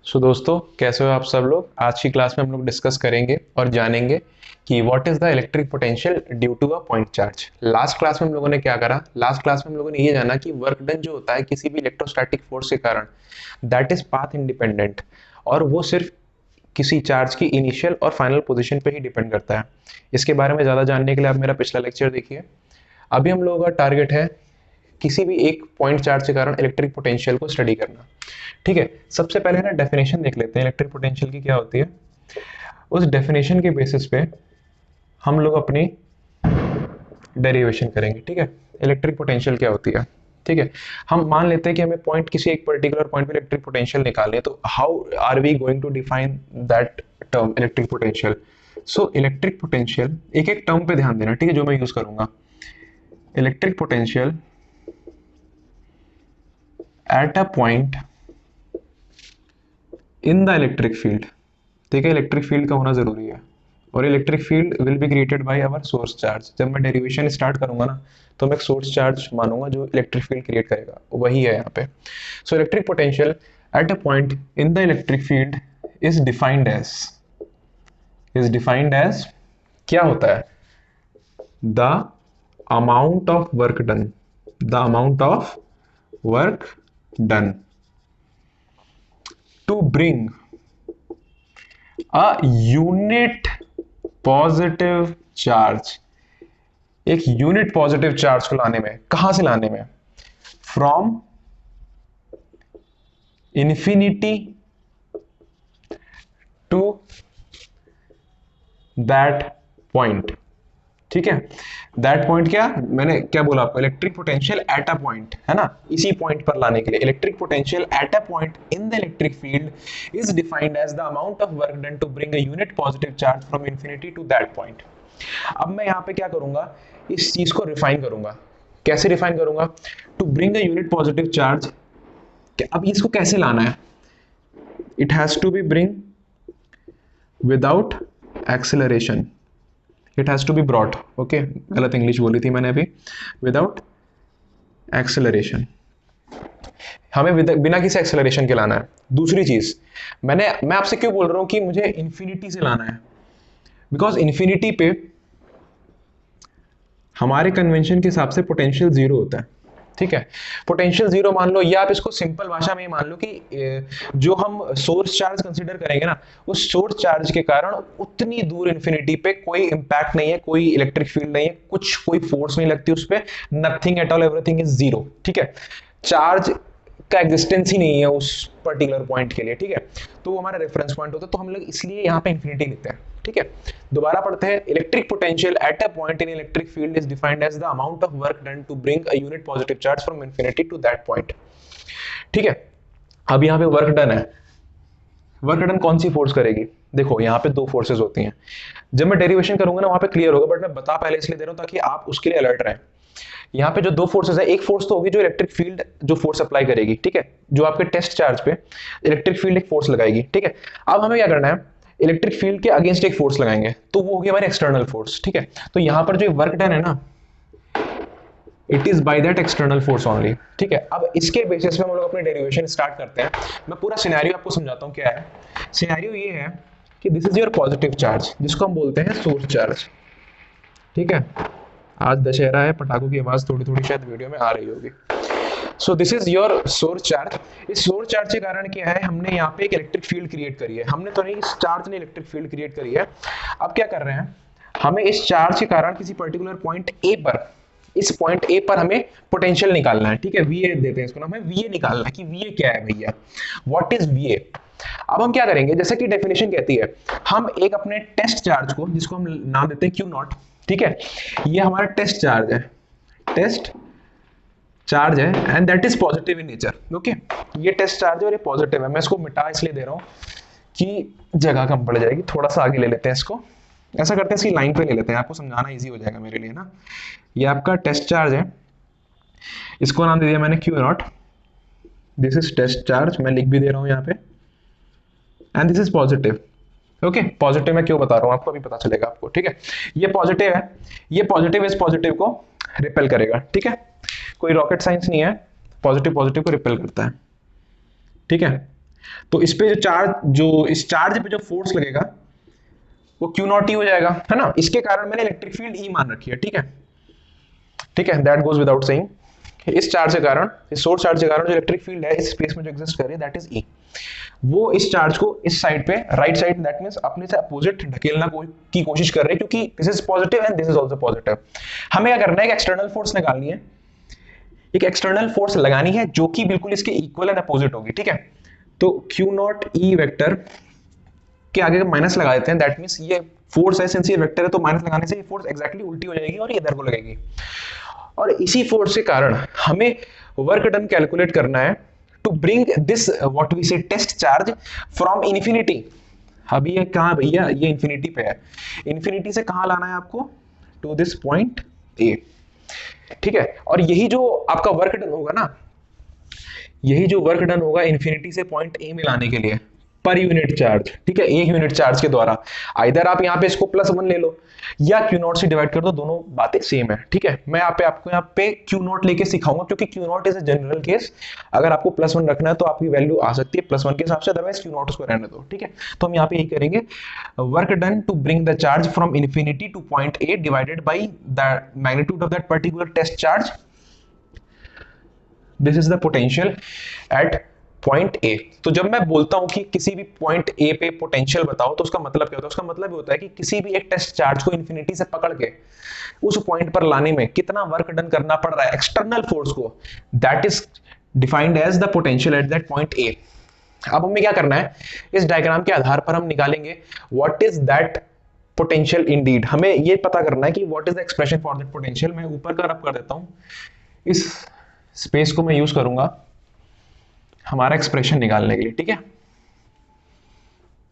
दोस्तों, कैसे हो आप सब लोग। आज की क्लास में हम लोग डिस्कस करेंगे और जानेंगे कि what is the electric potential due to a point charge. Last class में हम लोगों ने क्या करा, लास्ट क्लास में हम लोगों ने ये जाना कि वर्क डन जो होता है किसी भी इलेक्ट्रोस्टैटिक फोर्स के कारण, दैट इज पाथ इंडिपेंडेंट, और वो सिर्फ किसी चार्ज की इनिशियल और फाइनल पोजीशन पे ही डिपेंड करता है। इसके बारे में ज़्यादा जानने के लिए आप मेरा पिछला लेक्चर देखिए। अभी हम लोगों का टारगेट है किसी भी एक पॉइंट चार्ज के कारण इलेक्ट्रिक पोटेंशियल को स्टडी करना। ठीक है, सबसे पहले ना डेफिनेशन देख लेते हैं इलेक्ट्रिक पोटेंशियल की क्या होती है। उस डेफिनेशन के बेसिस पे हम लोग अपनी डेरिवेशन करेंगे। ठीक है, इलेक्ट्रिक पोटेंशियल क्या होती है। ठीक है, हम मान लेते हैं कि हमें पॉइंट किसी एक पर्टिकुलर पॉइंट पे इलेक्ट्रिक पोटेंशियल निकालनी है, तो how are we going to define that term electric potential. So electric potential, एक एक टर्म पे ध्यान देना, ठीक है, जो मैं यूज करूंगा। Electric potential at a point in the electric field. ठीक है, इलेक्ट्रिक फील्ड का होना जरूरी है, और electric field will be created by our source charge. जब मैं डेरिवेशन स्टार्ट करूंगा ना, तो मैं एक सोर्स चार्ज मानूंगा जो इलेक्ट्रिक फील्ड क्रिएट करेगा, वही है यहाँ पे। So electric potential at a point in the electric field is defined as क्या होता है, the amount of work done, the amount of work done to bring a unit positive charge. एक unit positive charge को लाने में, कहां से लाने में, from infinity to that point. ठीक है, दैट पॉइंट क्या, मैंने क्या बोला आपको, electric potential at a point, है ना, इसी पॉइंट पर लाने के लिए electric potential at a point in the electric field is defined as the amount of work done to bring a unit positive charge from infinity to that point. अब मैं यहाँ पे क्या करूंगा, इस चीज को रिफाइन करूंगा। कैसे रिफाइन करूंगा, to bring a unit positive charge. अब इसको कैसे लाना है, it has to be bring without acceleration, it has to be brought. Okay, गलत इंग्लिश बोली थी मैंने अभी, विदाउट एक्सेलरेशन। हमें बिना किसी एक्सेलरेशन के लाना है। दूसरी चीज, मैं आपसे क्यों बोल रहा हूं कि मुझे इंफिनिटी से लाना है, बिकॉज इंफिनिटी पे हमारे कन्वेंशन के हिसाब से पोटेंशियल जीरो होता है। ठीक है, पोटेंशियल जीरो मान लो, या आप इसको सिंपल भाषा में मान लो कि जो हम सोर्स चार्ज कंसीडर करेंगे ना, उस सोर्स चार्ज के कारण उतनी दूर इंफिनिटी पे कोई इंपैक्ट नहीं है, कोई इलेक्ट्रिक फील्ड नहीं है, कुछ कोई फोर्स नहीं लगती उस पर, nothing at all, everything is zero. ठीक है, चार्ज का एग्जिस्टेंस ही नहीं है उस पर्टिकुलर पॉइंट के लिए। ठीक है, तो वो हमारा रेफरेंस पॉइंट होता है, तो हम लोग इसलिए यहाँ पे इंफिनिटी लिखते हैं। ठीक है, दोबारा पढ़ते हैं। Electric potential at a point in electric field is defined as the amount of work done to bring a unit positive charge from infinity to that point. ठीक है, अब यहाँ पे वर्क डन है। वर्क डन कौन सी force करेगी, देखो यहाँ पे दो फोर्सेज होती हैं। जब मैं डेरिवेशन करूंगा ना, वहां पे क्लियर होगा, बट मैं बता पहले इसलिए दे रहा हूं ताकि आप उसके लिए अलर्ट रहें। यहाँ पे जो दो फोर्सेस है, एक फोर्स तो होगी जो इलेक्ट्रिक फील्ड जो फोर्स अप्लाई करेगी। ठीक है, जो आपके टेस्ट चार्ज पे इलेक्ट्रिक फील्ड एक फोर्स लगाएगी। ठीक है, अब हमें क्या करना है, इलेक्ट्रिक फील्ड के अगेंस्ट एक फोर्स लगाएंगे, तो वो होगी हमारी एक्सटर्नल फोर्स। ठीक है, तो यहाँ पर जो वर्क डन है ना, it is by that external force only. ठीक है, अब इसके बेसिस पे हम लोग अपनी डेरिवेशन स्टार्ट करते हैं। मैं पूरा सिनेरियो आपको समझाता हूँ क्या है। सिनेरियो ये है कि this is your positive charge, जिसको हम बोलते हैं सोर्स चार्ज। ठीक है, आज दशहरा है, पटाखों की आवाज थोड़ी थोड़ी शायद वीडियो में आ रही होगी। So this is your source charge. इस सोर्स चार्ज के कारण क्या है, हमने यहाँ पे एक इलेक्ट्रिक फील्ड क्रिएट करी है। हमने तो नहीं, इस चार्ज ने इलेक्ट्रिक फील्ड क्रिएट करी है। अब क्या कर रहे हैं, हमें इस चार्ज के कारण किसी पर्टिकुलर पॉइंट ए पर, इस पॉइंट ए पर हमें पोटेंशियल निकालना है। ठीक है, वीए देते हैं इसको ना, हमें वीए निकालना है कि वीए क्या है भैया, व्हाट इज वीए। अब हम क्या करेंगे, जैसे कि डेफिनेशन कहती है, हम एक अपने टेस्ट चार्ज को, जिसको हम नाम देते हैं क्यू नॉट। ठीक है, ये हमारा टेस्ट चार्ज है, टेस्ट चार्ज है, and that is positive in nature. Okay, ये टेस्ट चार्ज है और ये पॉजिटिव है। मैं इसको मिटा इसलिए दे रहा हूं कि जगह कम पड़ जाएगी, थोड़ा सा आगे ले लेते हैं इसको। ऐसा करते हैं, इसकी लाइन पे ले लेते हैं, आपको समझाना इजी हो जाएगा मेरे लिए ना। ये आपका टेस्ट चार्ज है, इसको नाम दे दिया मैंने Q naught. This is test charge, मैं लिख भी दे रहा हूं यहाँ पे, and this is positive. Okay, positive मैं क्यों बता रहा हूं आपको, अभी पता चलेगा आपको। ठीक है, ये पॉजिटिव है, ये पॉजिटिव इस पॉजिटिव को रिपेल करेगा। ठीक है, कोई रॉकेट साइंस नहीं है, पॉजिटिव पॉजिटिव को रिपेल करता है। ठीक है, तो इस पे जो चार्ज, जो इस चार्ज पे जो फोर्स लगेगा वो क्यू नॉट ई हो जाएगा, है ना। इसके कारण मैंने इलेक्ट्रिक फील्ड ई मान रखी है, ठीक है, ठीक है, दैट गोज विदाउट सेइंग। इस चार्ज के कारण, इस सोर्स चार्ज के कारण जो इलेक्ट्रिक फील्ड है इस स्पेस में जो एग्जिस्ट कर रही है दैट इज ई। वो इस चार्ज को इस साइड पे, राइट साइड, दैट मींस अपने से अपोजिट ढकेलना की कोशिश कर रही है, क्योंकि this is positive and this is also positive. हमें क्या करना है, एक एक्सटर्नल फोर्स निकालनी है, एक एक्सटर्नल फोर्स लगानी है जो कि बिल्कुल इसके इक्वल एंड अपोजिट होगी, ठीक है। तो क्यू नॉट ई वेक्टर के आगे माइनस लगा देते हैं, दैट मींस ये फोर्स है, सिंस ये वेक्टर है तो माइनस लगाने से ये फोर्स एग्जैक्टली उल्टी हो जाएगी और ये इधर को लगेगी। और इसी फोर्स के कारण हमें वर्क डन कैलकुलेट करना है to bring this what we say test charge from infinity. अभी ये कहां भैया, ये इन्फिनिटी पे है, इन्फिनिटी से कहां लाना है आपको, टू दिस पॉइंट ए, ठीक है। और यही जो आपका वर्क डन होगा ना, यही जो वर्क डन होगा इन्फिनिटी से पॉइंट ए में लाने के लिए पर यूनिट चार्ज, ठीक है, एक यूनिट चार्ज के द्वारा, आइदर आप यहाँ पे इसको +1 ले लो या क्यू नॉट से डिवाइड कर दो, दोनों बातें सेम है, ठीक है। मैं आपको यहाँ पे क्यू नॉट लेके सिखाऊंगा, क्योंकि Q not is a general case, अगर आपको +1 रखना है तो आपकी वैल्यू आ सकती है +1 के हिसाब से, अदरवाइज क्यू नॉट उसको रहने दो, ठीक है। तो हम यहाँ पे यही करेंगे, work done to bring the charge from infinity to point A divided by the magnitude of that particular test charge, this is the potential at point A. तो जब मैं बोलता हूं कि किसी भी पॉइंट ए पे पोटेंशियल बताओ, तो उसका मतलब क्या होता है, उसका मतलब ये होता है कि किसी भी एक टेस्ट चार्ज को इन्फिनिटी से पकड़ के उस पॉइंट पर लाने में कितना वर्क डन करना पड़ रहा है एक्सटर्नल फोर्स को, that is defined as the potential at that point A. अब हमें क्या करना है, इस डायग्राम के आधार पर हम निकालेंगे what is that potential Indeed. हमें ये पता करना है कि what is the expression for that potential. मैं ऊपर का रब कर देता हूं, इस स्पेस को मैं यूज करूंगा हमारा एक्सप्रेशन निकालने के लिए, ठीक है।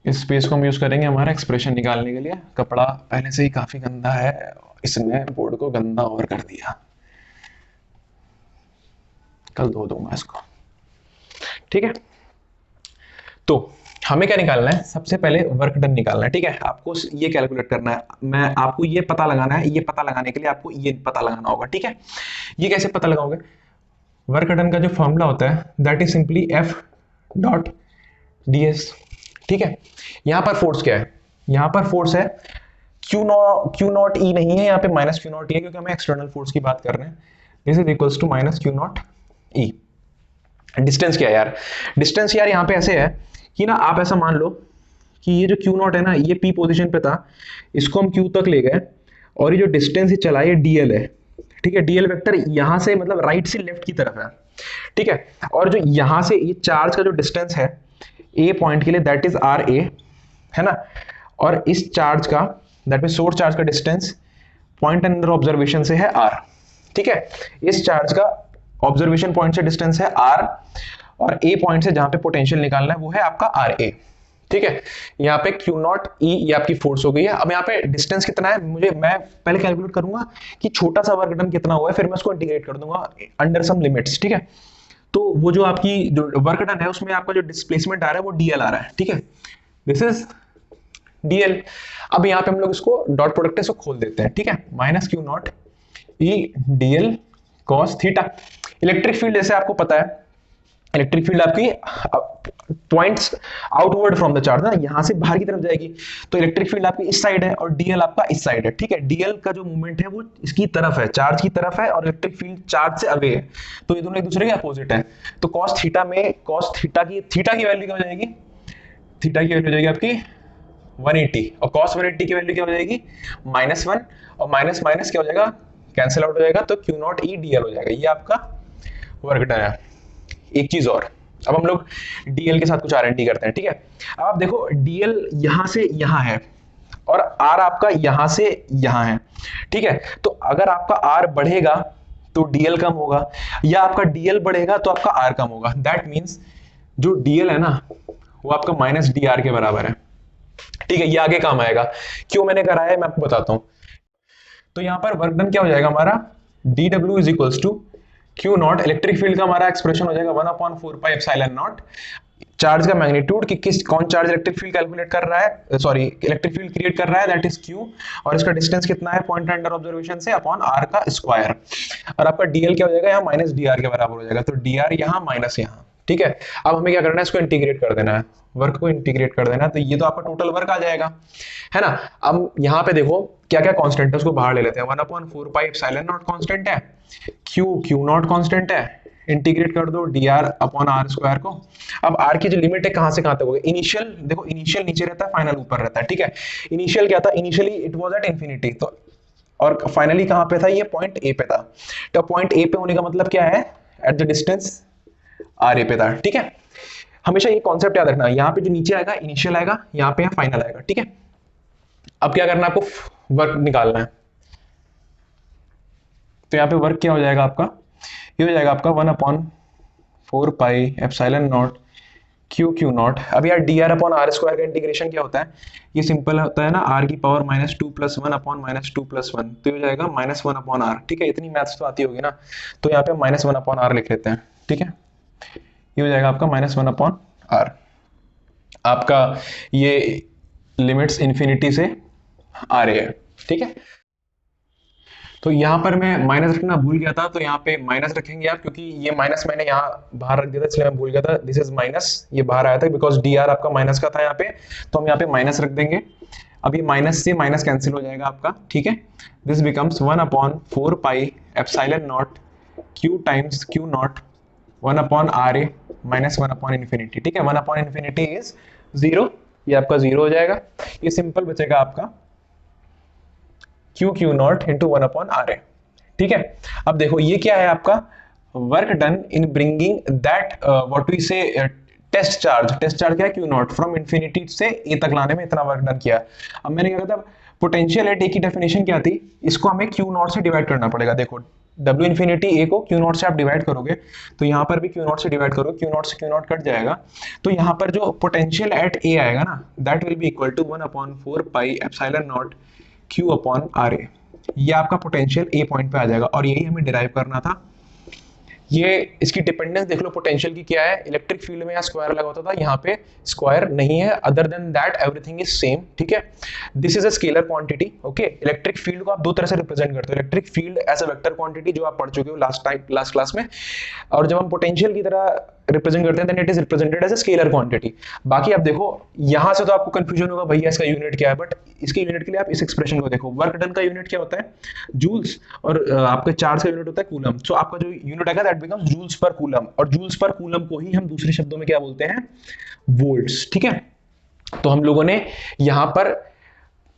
इस स्पेस को हम यूज करेंगे हमारा एक्सप्रेशन निकालने के लिए। कपड़ा पहले से ही काफी गंदा है, इसने बोर्ड को गंदा और कर दिया, कल धो दूंगा इसको, ठीक है। तो हमें क्या निकालना है, सबसे पहले वर्क डन निकालना है, ठीक है। आपको ये कैलकुलेट करना है, मैं आपको ये पता लगाना है, ये पता लगाने के लिए आपको ये पता लगाना होगा, ठीक है। ये कैसे पता लगाओगे, वर्क डन का जो फॉर्मूला होता है that is simply F dot ds, ठीक है। यहां पर फोर्स क्या है, यहां पर फोर्स है Q नॉट E नहीं है, यहाँ पे माइनस Q नॉट E है, क्योंकि हमें एक्सटर्नल फोर्स की बात कर रहे हैं। This is equals to minus Q naught E। Distance क्या है यार, डिस्टेंस यार यहाँ पे ऐसे है कि ना, आप ऐसा मान लो कि ये जो Q नॉट है ना, ये P पोजिशन पे था, इसको हम Q तक ले गए, और ये जो डिस्टेंस ही चला ये DL है, ठीक है। डीएल वेक्टर यहां से मतलब राइट से लेफ्ट की तरफ है, ठीक है। और जो यहां से ये चार्ज का जो डिस्टेंस है ए पॉइंट के लिए दैट इज आर ए, है ना। और इस चार्ज का, दैट मीन सोर्स चार्ज का डिस्टेंस पॉइंट अंडर ऑब्जर्वेशन से है आर, ठीक है। इस चार्ज का ऑब्जर्वेशन पॉइंट से डिस्टेंस है आर, और ए पॉइंट से जहां पे पोटेंशियल निकालना है वो है आपका आर ए, ठीक है। यहाँ पे Q नॉट E ये आपकी फोर्स हो गई है। अब यहाँ पे डिस्टेंस कितना है, मैं पहले कैलकुलेट करूंगा कि छोटा सा वर्क डन कितना हुआ है, फिर मैं उसको इंटीग्रेट कर दूंगा अंडर सम लिमिट्स, ठीक है। तो वो जो आपकी जो वर्क डन है उसमें आपका जो डिस्प्लेसमेंट आ रहा है वो DL आ रहा है, ठीक है, दिस इज DL। अब यहाँ पे हम लोग इसको डॉट प्रोडक्ट से खोल देते हैं, ठीक है, minus Q naught E DL cos theta. Electric field जैसे आपको पता है, इलेक्ट्रिक फील्ड आपकी points outward from the charge ना, यहां से बाहर की तरफ जाएगी, तो इलेक्ट्रिक फील्ड आपकी इस साइड है और डीएल आपका इस साइड है, ठीक है। डीएल का जो मूवमेंट है वो इसकी तरफ है, चार्ज की तरफ है, और इलेक्ट्रिक फील्ड चार्ज से अवे है, तो ये दोनों एक दूसरे के अपोजिट है। तो cos थीटा में cos थीटा की वैल्यू क्या हो जाएगी, थीटा की वैल्यू हो जाएगी आपकी 180, और cos 180 की वैल्यू क्या हो जाएगी -1, और माइनस माइनस क्या हो जाएगा, कैंसिल आउट हो जाएगा, तो Q नॉट E DL हो जाएगा। ये आपका वर्क डन है। एक चीज और, अब हम लोग डीएल के साथ कुछ आरएनडी करते हैं, ठीक है। अब आप देखो डीएल यहां से यहां है और आर आपका यहां से यहां है, ठीक है। तो अगर आपका आर बढ़ेगा तो डीएल कम होगा, या आपका डीएल बढ़ेगा तो आपका आर कम होगा। दैट मींस जो डीएल है ना वो आपका माइनस डी आर के बराबर है, ठीक है। ये आगे काम आएगा, क्यों मैंने कराया है मैं आपको बताता हूं। तो यहां पर वर्क डन क्या हो जाएगा हमारा, D W is equals to Q naught, electric field का हमारा एक्सप्रेशन हो जाएगा 1/4 पाई एप्सिलॉन नॉट, चार्ज का मैग्नीट्यूड कि कौन चार्ज इलेक्ट्रिक फील्ड कैलकुलेट कर रहा है, सॉरी इलेक्ट्रिक फील्ड क्रिएट कर रहा है, दैट इज Q, और इसका डिस्टेंस कितना है पॉइंट अंडर ऑब्जर्वेशन से अपॉन R का स्क्वायर, और आपका DL क्या हो जाएगा यहाँ माइनस DR के बराबर हो जाएगा, तो DR यहाँ माइनस यहाँ, ठीक है। अब हमें क्या करना है, इसको इंटीग्रेट कर देना है, वर्क को इंटीग्रेट कर देना है, तो ये तो आपका टोटल वर्क आ जाएगा, है ना। अब यहाँ पे देखो क्या क्या कांस्टेंट है, उसको बाहर ले लेते हैं। 1/4 पाई एप्सिलॉन नॉट कांस्टेंट है, क्यू नॉट कांस्टेंट है, इंटीग्रेट कर दो dr/r² को। अब r की जो लिमिट है कहां से कहां तक होगी, इनिशियल देखो, इनिशियल नीचे रहता है, फाइनल ऊपर रहता है, ठीक है। इनिशियल क्या था, initially it was at infinity, तो और फाइनली कहां पे था, ये पॉइंट ए पे था। तो पॉइंट ए पे होने का मतलब क्या है, at the distance R A पे था, ठीक है। हमेशा ये कॉन्सेप्ट याद रखना, यहाँ पे जो नीचे आएगा इनिशियल आएगा, यहाँ पे फाइनल आएगा, ठीक है। अब क्या करना है, आपको वर्क निकालना है। तो यहाँ पे वर्क क्या हो जाएगा आपका, ये हो जाएगा आपका 1/4 pi epsilon not Q not. अब यार dr/r² का इंटीग्रेशन क्या होता है, ये सिंपल होता है ना, r की पावर -2 + 1/-2 + 1, तो ये हो जाएगा -1/r, ठीक है। इतनी मैथ्स तो आती होगी ना, तो यहाँ पे -1/r लिख लेते हैं, ठीक है। ये हो जाएगा आपका -1/r। आपका ये लिमिट्स इंफिनिटी से आ रहे हैं, ठीक है। तो यहाँ पर मैं माइनस रखना भूल गया था, तो यहाँ पे माइनस रखेंगे आप, क्योंकि ये माइनस मैंने यहाँ बाहर रख दिया था, इसलिए मैं भूल गया था। दिस इज माइनस, ये बाहर आया था बिकॉज dr आपका माइनस का था यहाँ पे, तो हम यहाँ पे माइनस रख देंगे। अब ये माइनस से माइनस कैंसिल हो जाएगा आपका, ठीक है। This becomes 1/4 pi epsilon not q times q not 1/ra minus 1/इंफिनिटी, ठीक है। 1/इंफिनिटी इज 0, ये आपका 0 हो जाएगा। ये सिंपल बचेगा आपका क्यू नॉट इंटू 1/ra, ठीक है। अब देखो ये क्या है आपका, work done in bringing that what we say test charge क्या है, क्यू नॉट फ्रॉम इंफिनिटी से ए तक लाने में इतना वर्क डन किया। अब मैंने क्या कहा था, पोटेंशियल एट ए की डेफिनेशन क्या थी, इसको हमें क्यू नॉट से डिवाइड करना पड़ेगा। देखो W इंफिनिटी ए को क्यू नॉट से आप डिवाइड करोगे, तो यहाँ पर भी क्यू नॉट से डिवाइड करो, क्यू नॉट से क्यू नॉट कट जाएगा, तो यहाँ पर जो पोटेंशियल एट ए आएगा ना, that will be equal to 1/4 pi epsilon naught Q/ra। ये आपका पोटेंशियल ए पॉइंट पे आ जाएगा, और यही हमें डिराइव करना था। ये इसकी डिपेंडेंस देख लो पोटेंशियल की क्या है, इलेक्ट्रिक फील्ड में यहाँ स्क्वायर लगा होता था, यहाँ पे स्क्वायर नहीं है, other than that everything is same, ठीक है। This is a scalar quantity, okay. Electric field को आप दो तरह से रिप्रेजेंट करते हो, electric field as a vector quantity जो आप पढ़ चुके हो लास्ट क्लास में, और जब हम पोटेंशियल की तरह रिप्रेजेंट करते हैं then it is represented as a scalar quantity. बाकी आप देखो यहां से तो आपको कंफ्यूजन होगा भैया इसका यूनिट क्या है, बट इसके यूनिट के लिए आप इस एक्सप्रेशन को देखो, वर्क डन का यूनिट क्या होता है, जूल्स, और आपके चार्ज का यूनिट होता है कूलम। सो आपका जो यूनिट आएगा that becomes joules per coulomb, और जूल्स पर कूलम को ही हम दूसरे शब्दों में क्या बोलते हैं, वोल्ट्स, ठीक है। तो हम लोगों ने यहां पर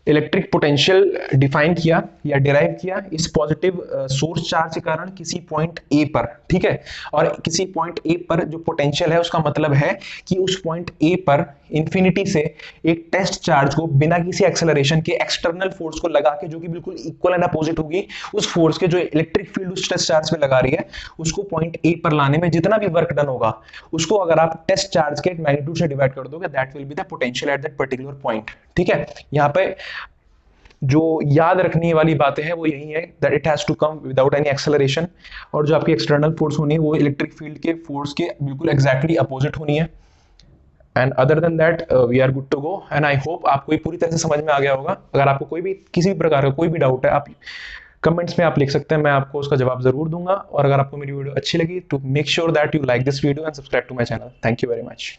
इलेक्ट्रिक पोटेंशियल डिफाइन किया या डिराइव किया इस पॉजिटिव सोर्स चार्ज के कारण किसी पॉइंट ए पर, ठीक है। और किसी पॉइंट ए पर जो पोटेंशियल है उसका मतलब है कि उस पॉइंट ए पर इंफिनिटी से एक टेस्ट चार्ज को बिना किसी एक्सेलरेशन के एक्सटर्नल फोर्स को लगा के, जो कि बिल्कुल इक्वल एंड अपोजिट होगी उस फोर्स के जो इलेक्ट्रिक फील्ड उस टेस्ट चार्ज पे लगा रही है, उसको पॉइंट ए पर लाने में जितना भी वर्क डन होगा उसको अगर आप टेस्ट चार्ज के मैग्नीट्यूड से डिवाइड कर दोगे, that will be the potential at that particular point, ठीक है। यहाँ पे जो याद रखने वाली बातें हैं वो यही है that it has to come without any acceleration, और जो आपकी एक्सटर्नल फोर्स होनी है वो इलेक्ट्रिक फील्ड के फोर्स के बिल्कुल एग्जैक्टली अपोजिट होनी है। And other than that we are good to go, and I hope आपको ये पूरी तरह से समझ में आ गया होगा। अगर आपको कोई भी किसी भी प्रकार का कोई भी डाउट है, आप कमेंट्स में आप लिख सकते हैं, मैं आपको उसका जवाब जरूर दूंगा। और अगर आपको मेरी वीडियो अच्छी लगी तो make sure that you like this video and subscribe to my channel. Thank you very much.